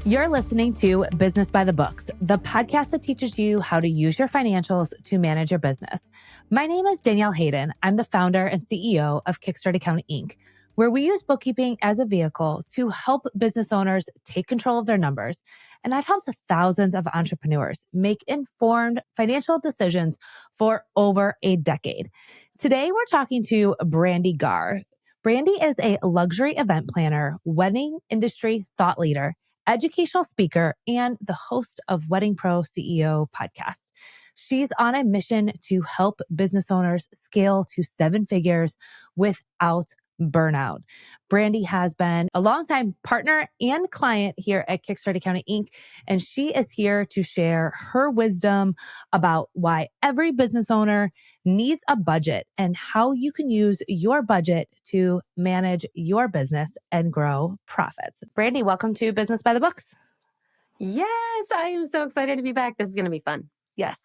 You're listening to Business by the Books, the podcast that teaches you how to use your financials to manage your business. My name is Danielle Hayden. I'm the founder and CEO of Kickstart Accounting Inc., where we use bookkeeping as a vehicle to help business owners take control of their numbers. And I've helped thousands of entrepreneurs make informed financial decisions for over a decade. Today, we're talking to Brandee Gaar. Brandee is a luxury event planner, wedding industry thought leader, educational speaker, and the host of Wedding Pro CEO podcast. She's on a mission to help business owners scale to 7 figures without burnout. Brandee has been a longtime partner and client here at Kickstart Accounting Inc., and she is here to share her wisdom about why every business owner needs a budget and how you can use your budget to manage your business and grow profits. Brandee, welcome to Business by the Books. Yes, I am so excited to be back. This is going to be fun. Yes.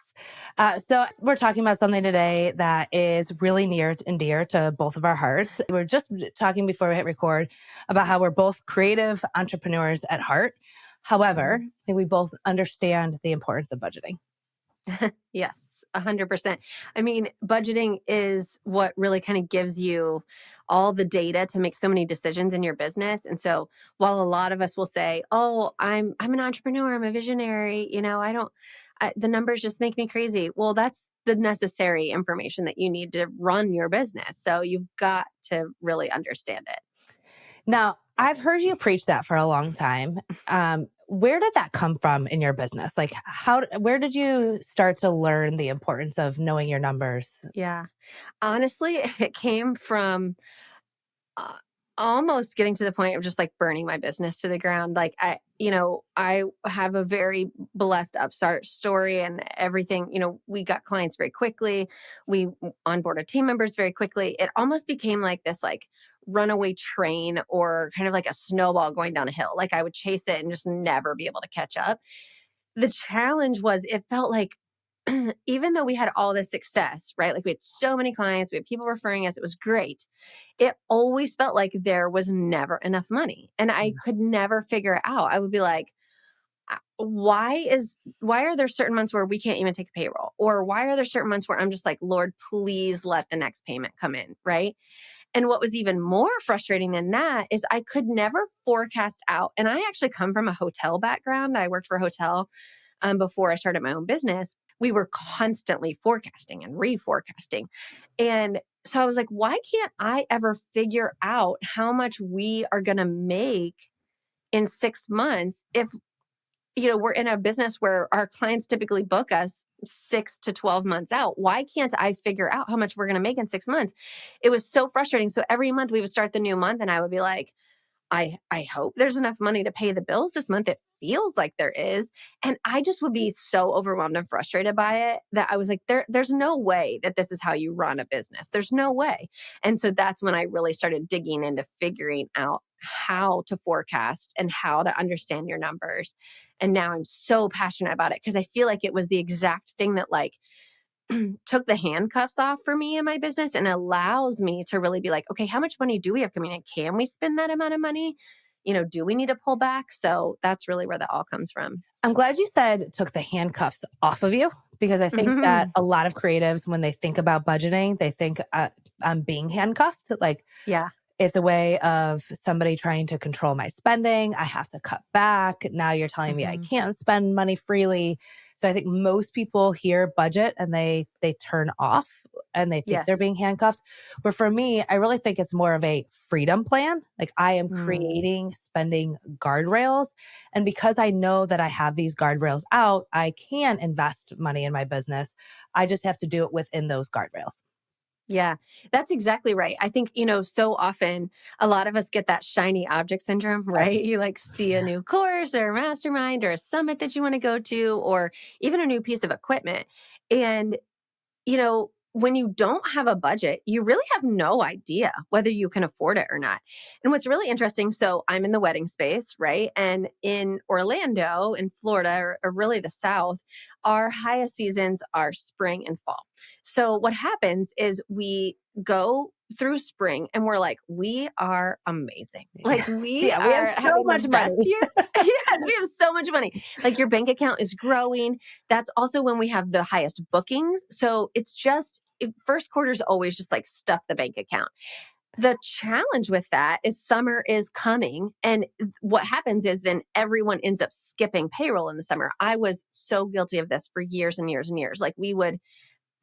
So we're talking about something today that is really near and dear to both of our hearts. We were just talking before we hit record about how we're both creative entrepreneurs at heart. However, I think we both understand the importance of budgeting. Yes, 100%. I mean, budgeting is what really kind of gives you all the data to make so many decisions in your business. And so while a lot of us will say, oh, I'm an entrepreneur, I'm a visionary, the numbers just make me crazy. Well, that's the necessary information that you need to run your business. So you've got to really understand it. Now, I've heard you preach that for a long time. Where did that come from in your business? Like, where did you start to learn the importance of knowing your numbers? Yeah. Honestly, it came from almost getting to the point of just like burning my business to the ground. Like I have a very blessed upstart story and everything. We got clients very quickly. We onboarded team members very quickly. It almost became like this like runaway train or kind of like a snowball going down a hill. Like I would chase it and just never be able to catch up. The challenge was it felt like even though we had all this success, right? Like we had so many clients, we had people referring us, it was great. It always felt like there was never enough money. And I could never figure it out. I would be like, why are there certain months where we can't even take a payroll? Or why are there certain months where I'm just like, Lord, please let the next payment come in, right? And what was even more frustrating than that is I could never forecast out. And I actually come from a hotel background. I worked for a hotel before I started my own business. We were constantly forecasting and reforecasting. And so I was like, why can't I ever figure out how much we are going to make in 6 months if, we're in a business where our clients typically book us 6 to 12 months out? Why can't I figure out how much we're going to make in 6 months? It was so frustrating. So every month we would start the new month and I would be like, I hope there's enough money to pay the bills this month. It feels like there is. And I just would be so overwhelmed and frustrated by it that I was like, there's no way that this is how you run a business. There's no way. And so that's when I really started digging into figuring out how to forecast and how to understand your numbers. And now I'm so passionate about it because I feel like it was the exact thing that like took the handcuffs off for me in my business and allows me to really be like, okay, how much money do we have coming in? Can we spend that amount of money? Do we need to pull back? So that's really where that all comes from. I'm glad you said took the handcuffs off of you, because I think that a lot of creatives, when they think about budgeting, they think I'm being handcuffed. Like, yeah. It's a way of somebody trying to control my spending. I have to cut back. Now you're telling me I can't spend money freely. So I think most people hear budget and they turn off and they think they're being handcuffed. But for me, I really think it's more of a freedom plan. Like I am creating spending guardrails. And because I know that I have these guardrails out, I can invest money in my business. I just have to do it within those guardrails. Yeah, that's exactly right. I think, so often a lot of us get that shiny object syndrome, right? You like see a new course or a mastermind or a summit that you want to go to, or even a new piece of equipment. And, when you don't have a budget, you really have no idea whether you can afford it or not. And what's really interesting, so I'm in the wedding space, right? And in Orlando, in Florida, or really the South, our highest seasons are spring and fall. So what happens is we go through spring and we're like, we are amazing. Like we Yeah, we have are so having much the best money. year. Yes, we have so much money. Like your bank account is growing. That's also when we have the highest bookings. So it's just, first quarter is always just like stuff the bank account. The challenge with that is summer is coming. And what happens is then everyone ends up skipping payroll in the summer. I was so guilty of this for years and years and years. Like we would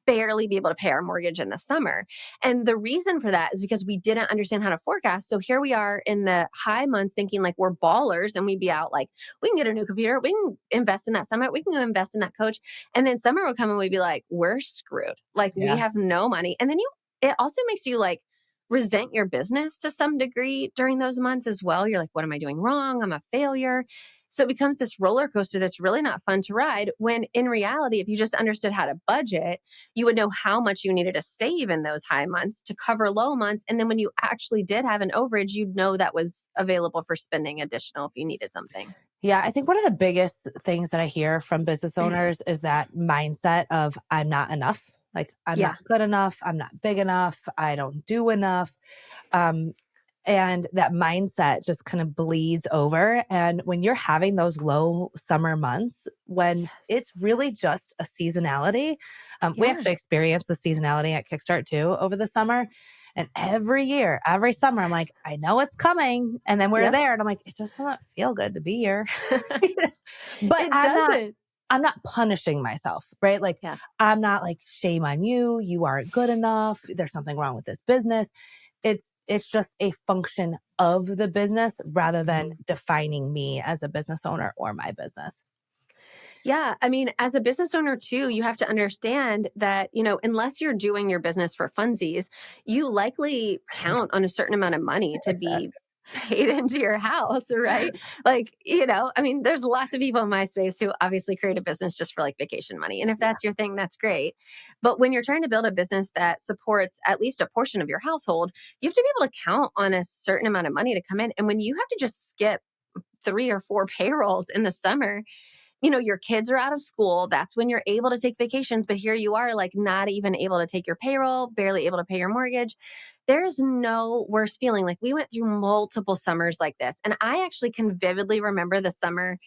barely be able to pay our mortgage in the summer. And the reason for that is because we didn't understand how to forecast. So here we are in the high months thinking like we're ballers and we'd be out like, we can get a new computer, we can invest in that summit, we can go invest in that coach. And then summer will come and we'd be like, we're screwed. Like we have no money. And then it also makes you like resent your business to some degree during those months as well. You're like, what am I doing wrong? I'm a failure. So it becomes this roller coaster that's really not fun to ride, when in reality, if you just understood how to budget, you would know how much you needed to save in those high months to cover low months. And then when you actually did have an overage, you'd know that was available for spending additional if you needed something. Yeah, I think one of the biggest things that I hear from business owners is that mindset of I'm not enough. Like I'm not good enough. I'm not big enough. I don't do enough. And that mindset just kind of bleeds over. And when you're having those low summer months, when it's really just a seasonality, we actually experienced the seasonality at Kickstart too over the summer. And every year, every summer, I'm like, I know it's coming. And then we're there and I'm like, it just doesn't feel good to be here. But It doesn't. I'm not punishing myself, right? Like I'm not like, shame on you. You aren't good enough. There's something wrong with this business. It's just a function of the business rather than defining me as a business owner or my business. Yeah. I mean, as a business owner too, you have to understand that, unless you're doing your business for funsies, you likely count on a certain amount of money to be paid into your house, right? Like, I mean, there's lots of people in my space who obviously create a business just for like vacation money. And if that's your thing, that's great. But when you're trying to build a business that supports at least a portion of your household, you have to be able to count on a certain amount of money to come in. And when you have to just skip 3 or 4 payrolls in the summer, your kids are out of school. That's when you're able to take vacations. But here you are, like not even able to take your payroll, barely able to pay your mortgage. There's no worse feeling. Like we went through multiple summers like this. And I actually can vividly remember the summer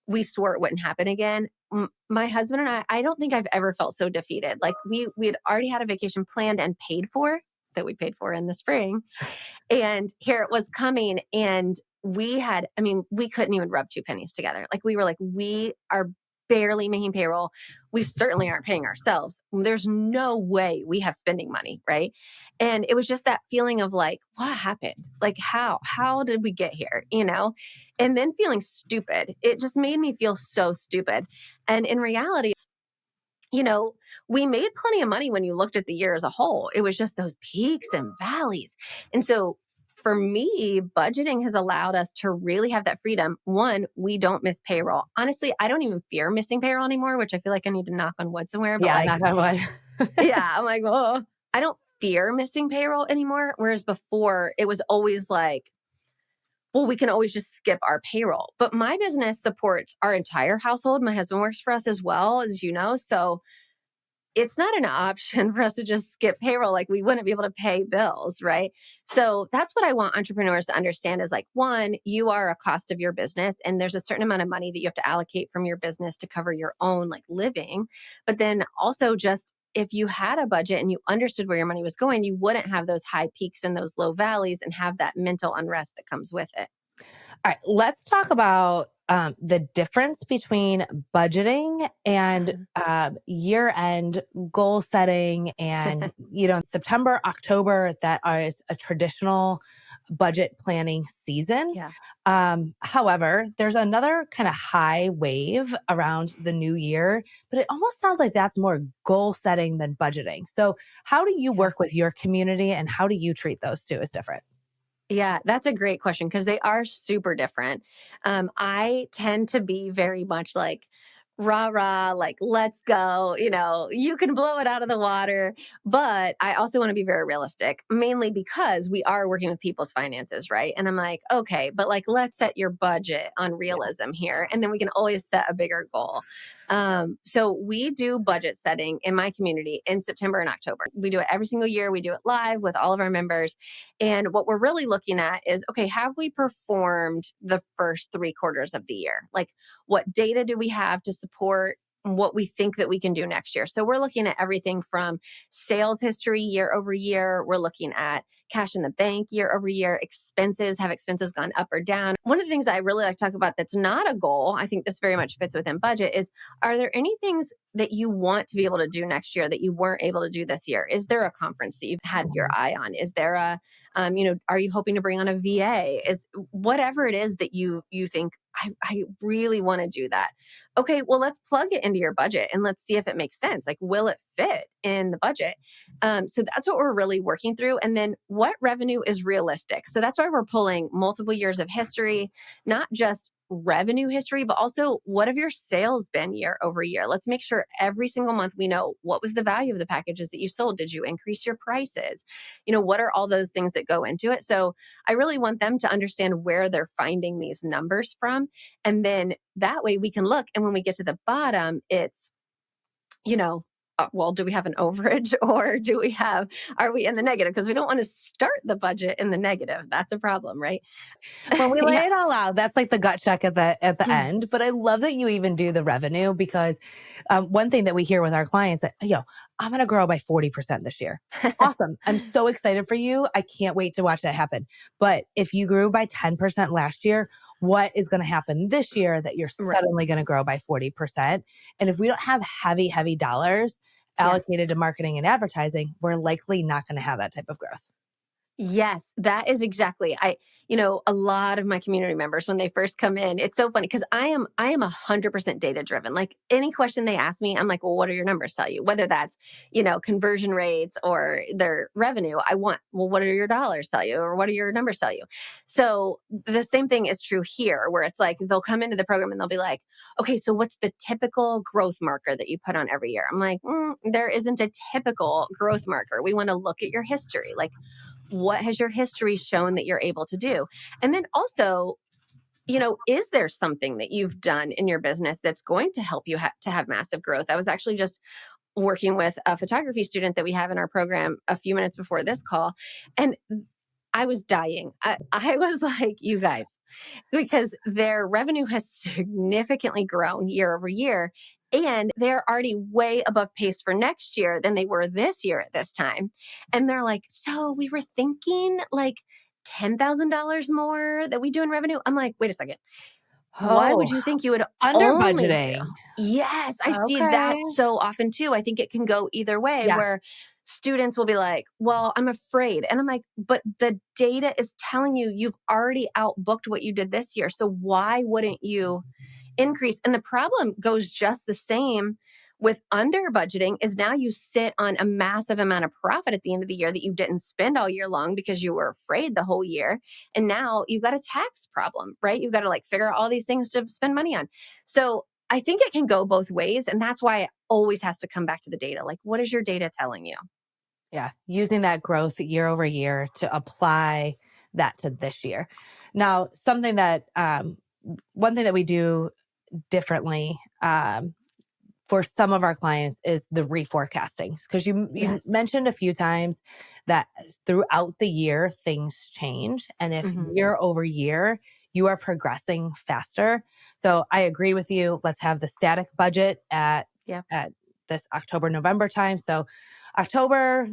we swore it wouldn't happen again. My husband and I don't think I've ever felt so defeated. Like we had already had a vacation planned and paid for that we paid for in the spring. And here it was coming. And we couldn't even rub 2 pennies together. Like we were like, we are barely making payroll. We certainly aren't paying ourselves. There's no way we have spending money, right? And it was just that feeling of like, what happened? Like how did we get here? And then feeling stupid. It just made me feel so stupid. And in reality, we made plenty of money when you looked at the year as a whole. It was just those peaks and valleys. And so for me, budgeting has allowed us to really have that freedom. One, we don't miss payroll. Honestly, I don't even fear missing payroll anymore, which I feel like I need to knock on wood somewhere. But knock on wood. I'm like, oh, I don't fear missing payroll anymore. Whereas before, it was always like, well, we can always just skip our payroll. But my business supports our entire household. My husband works for us as well, as you know. So it's not an option for us to just skip payroll. Like we wouldn't be able to pay bills, right? So that's what I want entrepreneurs to understand is like, one, you are a cost of your business and there's a certain amount of money that you have to allocate from your business to cover your own like living. But then also just if you had a budget and you understood where your money was going, you wouldn't have those high peaks and those low valleys and have that mental unrest that comes with it. All right, let's talk about the difference between budgeting and year-end goal setting and, September, October, that is a traditional budget planning season. However, there's another kind of high wave around the new year, but it almost sounds like that's more goal setting than budgeting. So how do you work with your community and how do you treat those two as different? Yeah, that's a great question because they are super different. I tend to be very much like rah, rah, like, let's go, you can blow it out of the water. But I also want to be very realistic, mainly because we are working with people's finances, right? And I'm like, okay, but like, let's set your budget on realism here. And then we can always set a bigger goal. So we do budget setting in my community in September and October. We do it every single year. We do it live with all of our members. And what we're really looking at is, okay, have we performed the first 3 quarters of the year? Like, what data do we have to support what we think that we can do next year? So we're looking at everything from sales history year over year. We're looking at cash in the bank year over year, expenses. Have expenses gone up or down? One of the things I really like to talk about that's not a goal, I think this very much fits within budget, is are there any things that you want to be able to do next year that you weren't able to do this year? Is there a conference that you've had your eye on? Is there a, are you hoping to bring on a VA? Is whatever it is that you think, I really want to do that. Okay, well, let's plug it into your budget and let's see if it makes sense. Like, will it fit in the budget? So that's what we're really working through. And then what revenue is realistic? So that's why we're pulling multiple years of history, not just revenue history, but also what have your sales been year over year? Let's make sure every single month we know what was the value of the packages that you sold. Did you increase your prices? What are all those things that go into it? So I really want them to understand where they're finding these numbers from. And then that way we can look. And when we get to the bottom, it's, well, do we have an overage or are we in the negative? Because we don't want to start the budget in the negative. That's a problem, right? When we lay Yeah. it all out, that's like the gut check at the end. But I love that you even do the revenue because one thing that we hear with our clients that, I'm going to grow by 40% this year. Awesome. I'm so excited for you. I can't wait to watch that happen. But if you grew by 10% last year, what is going to happen this year that you're suddenly going to grow by 40%? And if we don't have heavy, heavy dollars allocated to marketing and advertising, we're likely not going to have that type of growth. Yes, that is exactly. A lot of my community members, when they first come in, it's so funny because I am 100% data driven. Like any question they ask me, I'm like, well, what do your numbers tell you? Whether that's, conversion rates or their revenue, what do your dollars tell you? Or what do your numbers tell you? So the same thing is true here, where it's like, they'll come into the program and they'll be like, okay, so what's the typical growth marker that you put on every year? I'm like, there isn't a typical growth marker. We want to look at your history. Like, what has your history shown that you're able to do? And then also, is there something that you've done in your business that's going to help you to have massive growth? I was actually just working with a photography student that we have in our program a few minutes before this call, and I was dying. I was like, you guys, because their revenue has significantly grown year over year. And they're already way above pace for next year than they were this year at this time. And they're like, so we were thinking like $10,000 more that we do in revenue. I'm like, wait a second. Why would Oh, you think you would under only do? budgeting. Yes, I see Okay. that so often too. I think it can go either way where students will be like, well, I'm afraid. And I'm like, but the data is telling you you've already outbooked what you did this year. So why wouldn't you increase? And the problem goes just the same with under budgeting is now you sit on a massive amount of profit at the end of the year that you didn't spend all year long because you were afraid the whole year. And now you've got a tax problem, right? You've got to figure out all these things to spend money on. So I think it can go both ways. And that's why it always has to come back to the data. Like, what is your data telling you? Yeah. Using that growth year over year to apply that to this year. Now, one thing that we do differently for some of our clients is the reforecasting. Because you mentioned a few times that throughout the year, things change. And if year over year, you are progressing faster. So I agree with you. Let's have the static budget at this October, November time. So October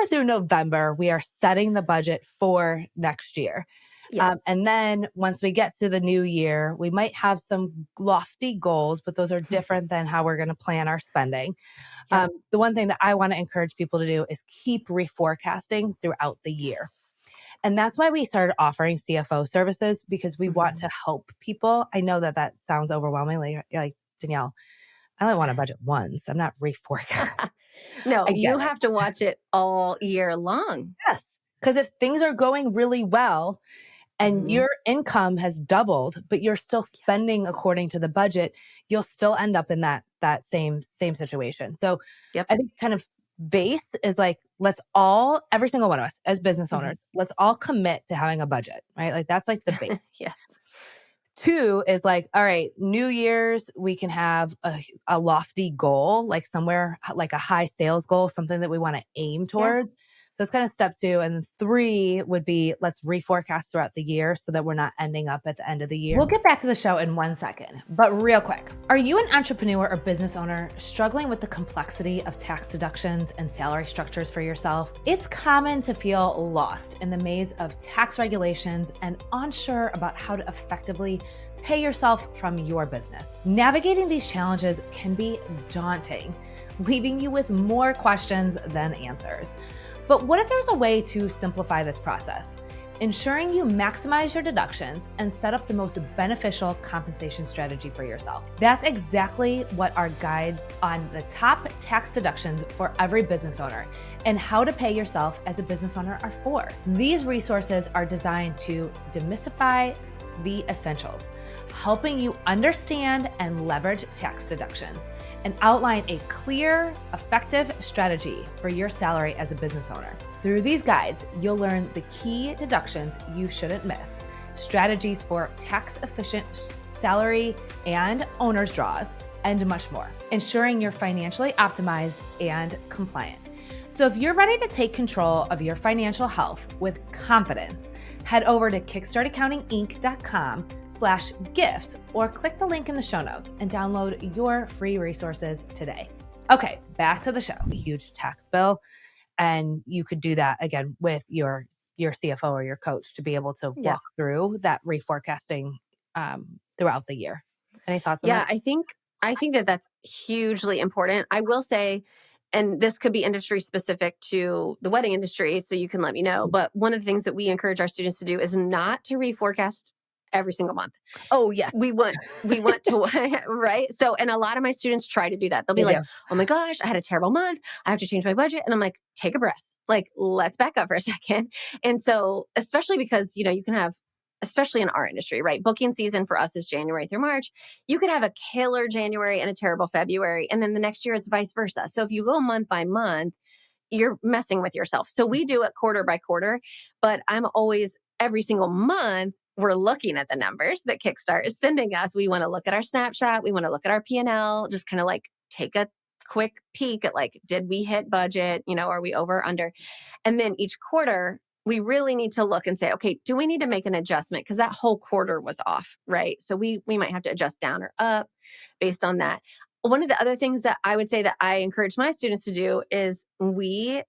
through November, we are setting the budget for next year. Yes. And then once we get to the new year, we might have some lofty goals, but those are different than how we're going to plan our spending. The one thing that I want to encourage people to do is keep reforecasting throughout the year. And that's why we started offering CFO services, because we want to help people. I know that sounds overwhelming. Like Danielle, I only want to budget once. I'm not reforecasting. No, you have to watch it all year long. Yes. Because if things are going really well and your income has doubled, but you're still spending according to the budget, you'll still end up in that same situation. So I think kind of base is like, every single one of us as business owners, let's all commit to having a budget, right? Like that's like the base. Yes. 2 is like, all right, New Year's, we can have a lofty goal, like somewhere like a high sales goal, something that we want to aim towards. So it's kind of step 2. And 3 would be, let's reforecast throughout the year so that we're not ending up at the end of the year. We'll get back to the show in 1 second, but real quick. Are you an entrepreneur or business owner struggling with the complexity of tax deductions and salary structures for yourself? It's common to feel lost in the maze of tax regulations and unsure about how to effectively pay yourself from your business. Navigating these challenges can be daunting, leaving you with more questions than answers. But what if there's a way to simplify this process, ensuring you maximize your deductions and set up the most beneficial compensation strategy for yourself? That's exactly what our guide on the top tax deductions for every business owner and how to pay yourself as a business owner are for. These resources are designed to demystify the essentials, helping you understand and leverage tax deductions, and outline a clear, effective strategy for your salary as a business owner. Through these guides, you'll learn the key deductions you shouldn't miss, strategies for tax-efficient salary and owner's draws, and much more, ensuring you're financially optimized and compliant. So if you're ready to take control of your financial health with confidence, head over to kickstartaccountinginc.com/gift or click the link in the show notes and download your free resources today. Okay, back to the show. A huge tax bill, and you could do that again with your CFO or your coach to be able to walk through that reforecasting throughout the year. Any thoughts on that? I think that that's hugely important. I will say, and this could be industry specific to the wedding industry, so you can let me know. But one of the things that we encourage our students to do is not to reforecast every single month. Oh, yes. We want to, right? So, and a lot of my students try to do that. They'll be like, oh my gosh, I had a terrible month. I have to change my budget. And I'm like, take a breath. Like, let's back up for a second. And so, especially because, you can have, especially in our industry, right? Booking season for us is January through March. You could have a killer January and a terrible February. And then the next year it's vice versa. So if you go month by month, you're messing with yourself. So we do it quarter by quarter, but I'm always every single month, we're looking at the numbers that Kickstart is sending us. We want to look at our snapshot. We want to look at our P&L, just kind of like take a quick peek at like, did we hit budget? Are we over or under? And then each quarter, we really need to look and say, okay, do we need to make an adjustment? Because that whole quarter was off, right? So we might have to adjust down or up based on that. One of the other things that I would say that I encourage my students to do is I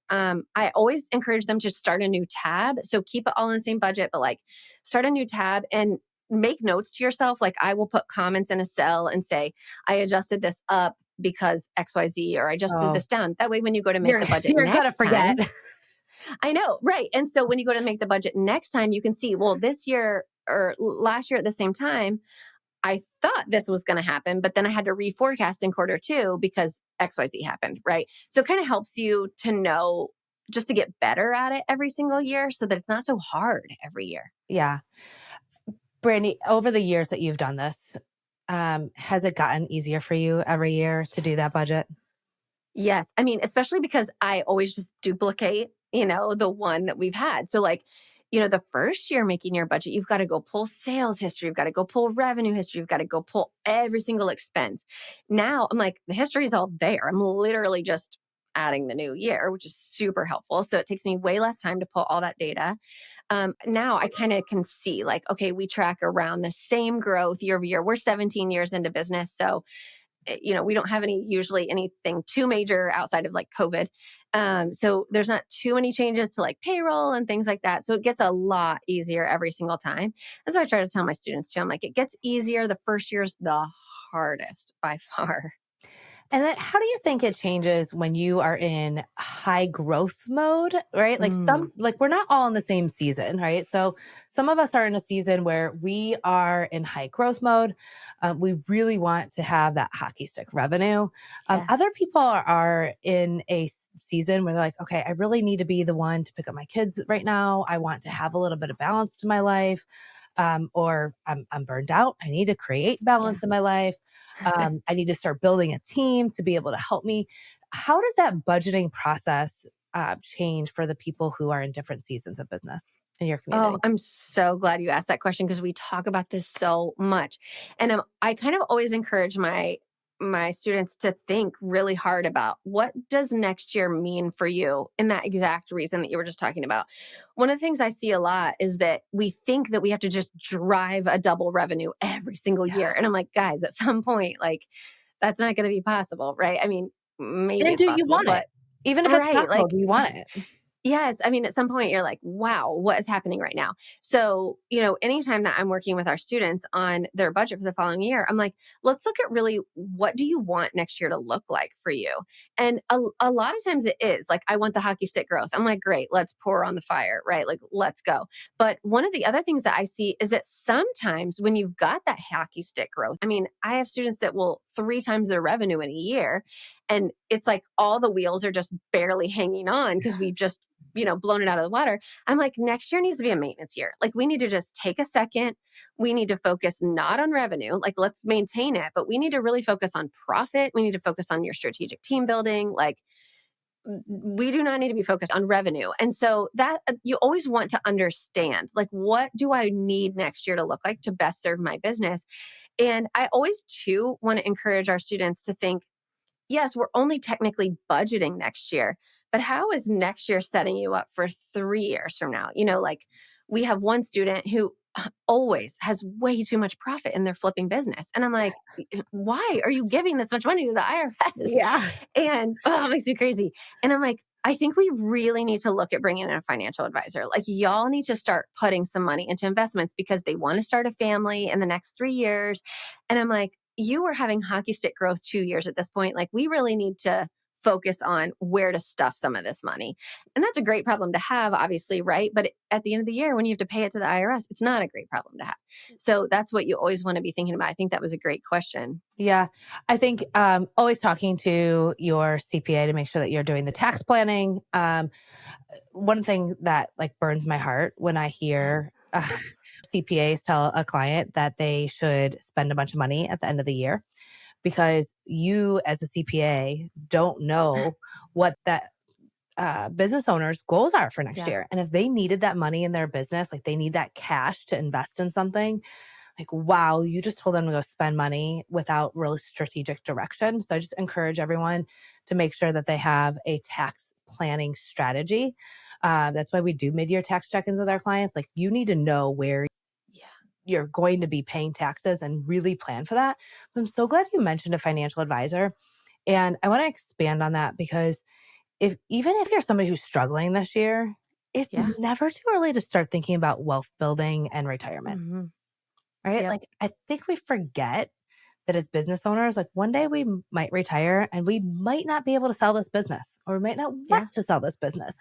always encourage them to start a new tab. So keep it all in the same budget, but like start a new tab and make notes to yourself. Like I will put comments in a cell and say, I adjusted this up because XYZ, or I just did this down. That way, when you go to make the budget you're gonna forget. I know, right. And so when you go to make the budget next time, you can see, well, this year or last year at the same time, I thought this was going to happen, but then I had to reforecast in quarter 2 because XYZ happened, right? So it kind of helps you to know, just to get better at it every single year so that it's not so hard every year. Yeah. Brandee, over the years that you've done this, has it gotten easier for you every year to do that budget? Yes. I mean, especially because I always just duplicate, the one that we've had. So like, the first year making your budget, you've got to go pull sales history. You've got to go pull revenue history. You've got to go pull every single expense. Now I'm like, the history is all there. I'm literally just adding the new year, which is super helpful. So it takes me way less time to pull all that data. Now I kind of can see like, okay, we track around the same growth year over year. We're 17 years into business. So we don't have usually anything too major outside of like COVID. So there's not too many changes to like payroll and things like that. So it gets a lot easier every single time. That's what I try to tell my students too. I'm like, it gets easier. The first year's the hardest by far. And then how do you think it changes when you are in high growth mode, right? Like we're not all in the same season, right? So some of us are in a season where we are in high growth mode. We really want to have that hockey stick revenue. Other people are in a season where they're like, okay, I really need to be the one to pick up my kids right now. I want to have a little bit of balance to my life. Or I'm burned out. I need to create balance in my life. I need to start building a team to be able to help me. How does that budgeting process change for the people who are in different seasons of business? in your community? Oh, I'm so glad you asked that question because we talk about this so much. And I kind of always encourage my students to think really hard about what does next year mean for you in that exact reason that you were just talking about. One of the things I see a lot is that we think that we have to just drive a double revenue every single Yeah. year. And I'm like, guys, at some point, like that's not going to be possible, right? I mean, maybe And it's do you possible, want it? but Even if it's right, possible, like do you want it? yes. I mean, at some point you're like, wow, what is happening right now? So, anytime that I'm working with our students on their budget for the following year, I'm like, let's look at really what do you want next year to look like for you? And a lot of times it is like, I want the hockey stick growth. I'm like, great, let's pour on the fire, right? Like, let's go. But one of the other things that I see is that sometimes when you've got that hockey stick growth, I mean, I have students that will 3 times their revenue in a year. And it's like all the wheels are just barely hanging on because we've just blown it out of the water. I'm like, next year needs to be a maintenance year. Like, we need to just take a second. We need to focus not on revenue. Like, let's maintain it, but we need to really focus on profit. We need to focus on your strategic team building. Like, we do not need to be focused on revenue. And so that you always want to understand, like, what do I need next year to look like to best serve my business? And I always too want to encourage our students to think, yes, we're only technically budgeting next year, but how is next year setting you up for 3 years from now? Like we have one student who always has way too much profit in their flipping business. And I'm like, why are you giving this much money to the IRS? Yeah. And it makes me crazy. And I'm like, I think we really need to look at bringing in a financial advisor. Like, y'all need to start putting some money into investments because they want to start a family in the next 3 years. And I'm like, you were having hockey stick growth 2 years at this point. Like, we really need to focus on where to stuff some of this money. And that's a great problem to have, obviously, right? But at the end of the year, when you have to pay it to the IRS, it's not a great problem to have. So that's what you always want to be thinking about. I think that was a great question. Yeah. I think always talking to your CPA to make sure that you're doing the tax planning. One thing that like burns my heart when I hear CPAs tell a client that they should spend a bunch of money at the end of the year because you as a CPA don't know what that business owners' goals are for next Yeah. year. And if they needed that money in their business, like they need that cash to invest in something, like, wow, you just told them to go spend money without really strategic direction. So I just encourage everyone to make sure that they have a tax planning strategy. That's why we do mid-year tax check-ins with our clients. Like, you need to know where you're going to be paying taxes and really plan for that. I'm so glad you mentioned a financial advisor. And I want to expand on that because even if you're somebody who's struggling this year, it's Yeah. never too early to start thinking about wealth building and retirement, Mm-hmm. right? Yep. Like, I think we forget that as business owners, like one day we might retire and we might not be able to sell this business or we might not Yeah. want to sell this business.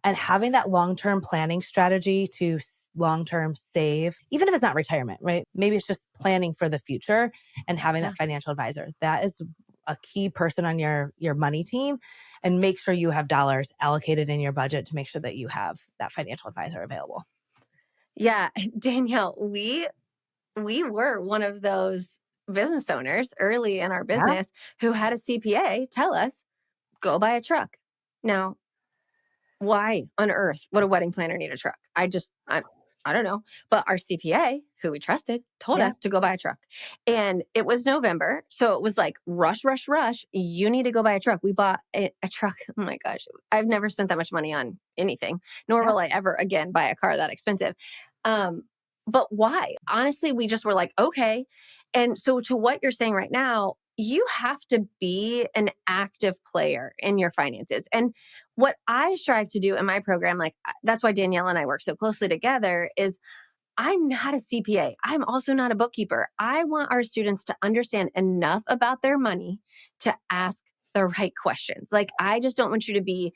And having that long-term planning strategy to long-term save, even if it's not retirement, right? Maybe it's just planning for the future and having Yeah. that financial advisor. That is a key person on your money team, and make sure you have dollars allocated in your budget to make sure that you have that financial advisor available. Yeah. Danielle, we were one of those business owners early in our Yeah. business who had a CPA tell us, go buy a truck. Now, why on earth would a wedding planner need a truck? I don't know. But our CPA, who we trusted, told Yeah. us to go buy a truck. And it was November. So it was like, rush, rush, rush. You need to go buy a truck. We bought a truck. Oh my gosh. I've never spent that much money on anything, nor Yeah. will I ever again buy a car that expensive. But why? Honestly, we just were like, okay. And so to what you're saying right now, you have to be an active player in your finances. And what I strive to do in my program, like that's why Danielle and I work so closely together, is I'm not a CPA. I'm also not a bookkeeper. I want our students to understand enough about their money to ask the right questions. Like, I just don't want you to be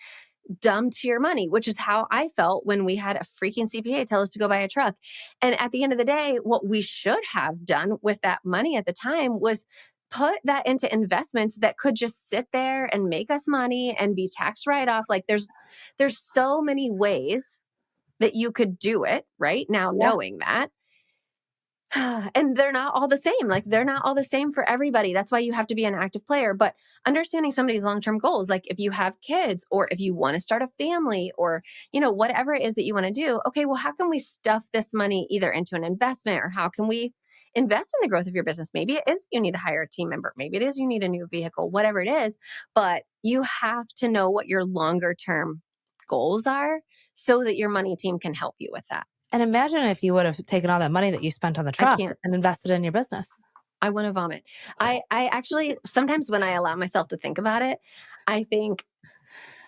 dumb to your money, which is how I felt when we had a freaking CPA tell us to go buy a truck. And at the end of the day, what we should have done with that money at the time was put that into investments that could just sit there and make us money and be tax write-off. Like, there's so many ways that you could do it right now, Yeah. knowing that. And they're not all the same. Like they're not all the same for everybody. That's why you have to be an active player. But understanding somebody's long-term goals, like if you have kids or if you want to start a family or, whatever it is that you want to do, okay, well, how can we stuff this money either into an investment or how can we invest in the growth of your business? Maybe it is you need to hire a team member. Maybe it is you need a new vehicle, whatever it is. But you have to know what your longer term goals are so that your money team can help you with that. And imagine if you would have taken all that money that you spent on the truck and invested in your business. I want to vomit. I actually, sometimes when I allow myself to think about it, I think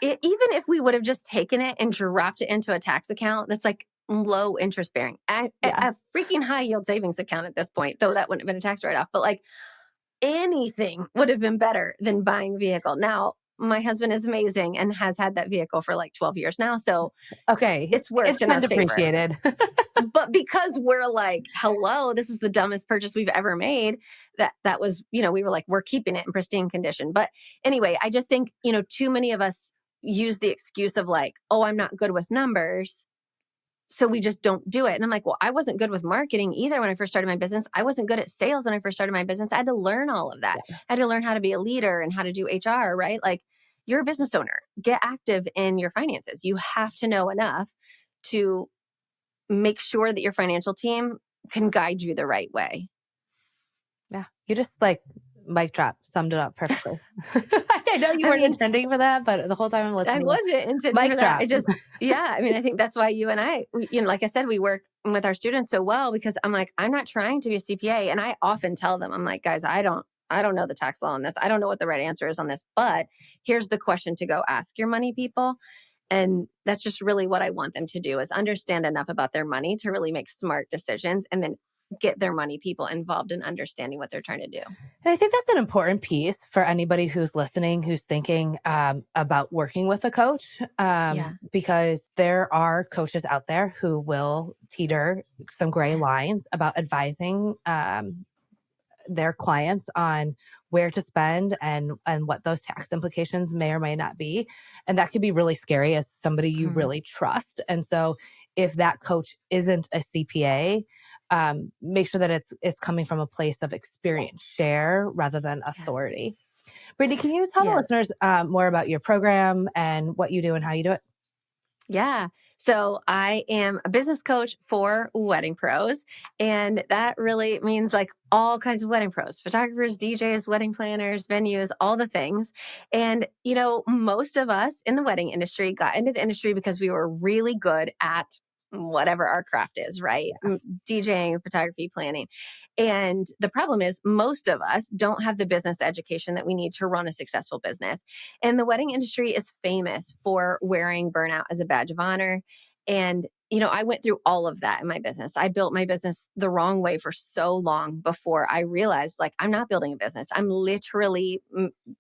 even if we would have just taken it and dropped it into a tax account that's like low interest bearing, a freaking high yield savings account at this point, though that wouldn't have been a tax write-off, but like anything would have been better than buying a vehicle. Now, my husband is amazing and has had that vehicle for like 12 years now. So okay, it's worked in our favor. Appreciated. But because we're like, hello, this is the dumbest purchase we've ever made. That was, we were like, we're keeping it in pristine condition. But anyway, I just think, too many of us use the excuse of like, oh, I'm not good with numbers, so we just don't do it. And I'm like, well, I wasn't good with marketing either when I first started my business. I wasn't good at sales when I first started my business. I had to learn all of that. Yeah. I had to learn how to be a leader and how to do HR, right? Like you're a business owner. Get active in your finances. You have to know enough to make sure that your financial team can guide you the right way. Yeah. You just like mic drop, summed it up perfectly. I know you weren't intending for that, but the whole time I'm listening. I wasn't intending for that. I just, I think that's why you and I, like I said, we work with our students so well because I'm like, I'm not trying to be a CPA. And I often tell them, I'm like, guys, I don't know the tax law on this. I don't know what the right answer is on this, but here's the question to go ask your money people. And that's just really what I want them to do is understand enough about their money to really make smart decisions and then get their money people involved in understanding what they're trying to do. And I think that's an important piece for anybody who's listening, who's thinking about working with a coach, because there are coaches out there who will teeter some gray lines about advising their clients on where to spend and what those tax implications may or may not be. And that could be really scary as somebody you really trust. And so if that coach isn't a CPA, make sure that it's coming from a place of experience share rather than authority. Yes. Brandee, can you tell the listeners more about your program and what you do and how you do it? Yeah. So I am a business coach for wedding pros. And that really means like all kinds of wedding pros, photographers, DJs, wedding planners, venues, all the things. And, most of us in the wedding industry got into the industry because we were really good at whatever our craft is, right? Yeah. DJing, photography, planning. And the problem is most of us don't have the business education that we need to run a successful business. And the wedding industry is famous for wearing burnout as a badge of honor. And, I went through all of that in my business. I built my business the wrong way for so long before I realized like, I'm not building a business. I'm literally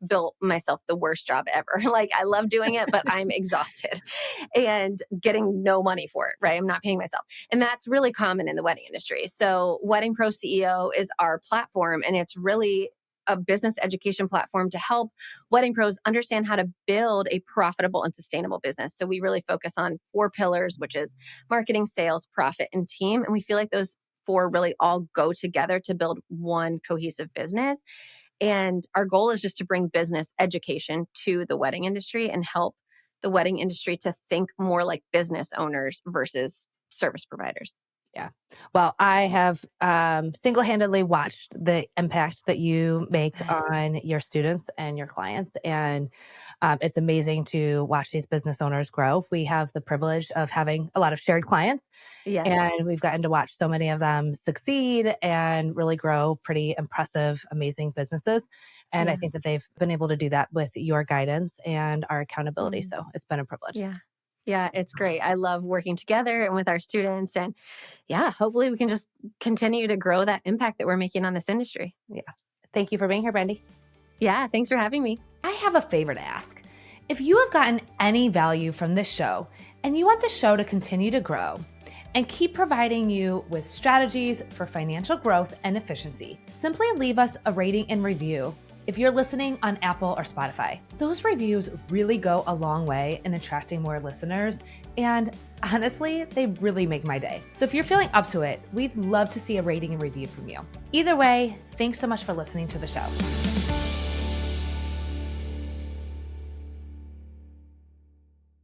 built myself the worst job ever. Like I love doing it, but I'm exhausted and getting no money for it, right? I'm not paying myself. And that's really common in the wedding industry. So Wedding Pro CEO is our platform, and it's really a business education platform to help wedding pros understand how to build a profitable and sustainable business. So we really focus on 4 pillars, which is marketing, sales, profit, and team. And we feel like those 4 really all go together to build one cohesive business. And our goal is just to bring business education to the wedding industry and help the wedding industry to think more like business owners versus service providers. Yeah. Well, I have single-handedly watched the impact that you make on your students and your clients. And it's amazing to watch these business owners grow. We have the privilege of having a lot of shared clients. Yes. And we've gotten to watch so many of them succeed and really grow pretty impressive, amazing businesses. And I think that they've been able to do that with your guidance and our accountability. So it's been a privilege. Yeah. Yeah, it's great. I love working together and with our students. And hopefully we can just continue to grow that impact that we're making on this industry. Yeah. Thank you for being here, Brandee. Yeah, thanks for having me. I have a favor to ask. If you have gotten any value from this show and you want the show to continue to grow and keep providing you with strategies for financial growth and efficiency, simply leave us a rating and review if you're listening on Apple or Spotify. Those reviews really go a long way in attracting more listeners, and honestly, they really make my day. So if you're feeling up to it, we'd love to see a rating and review from you. Either way, thanks so much for listening to the show.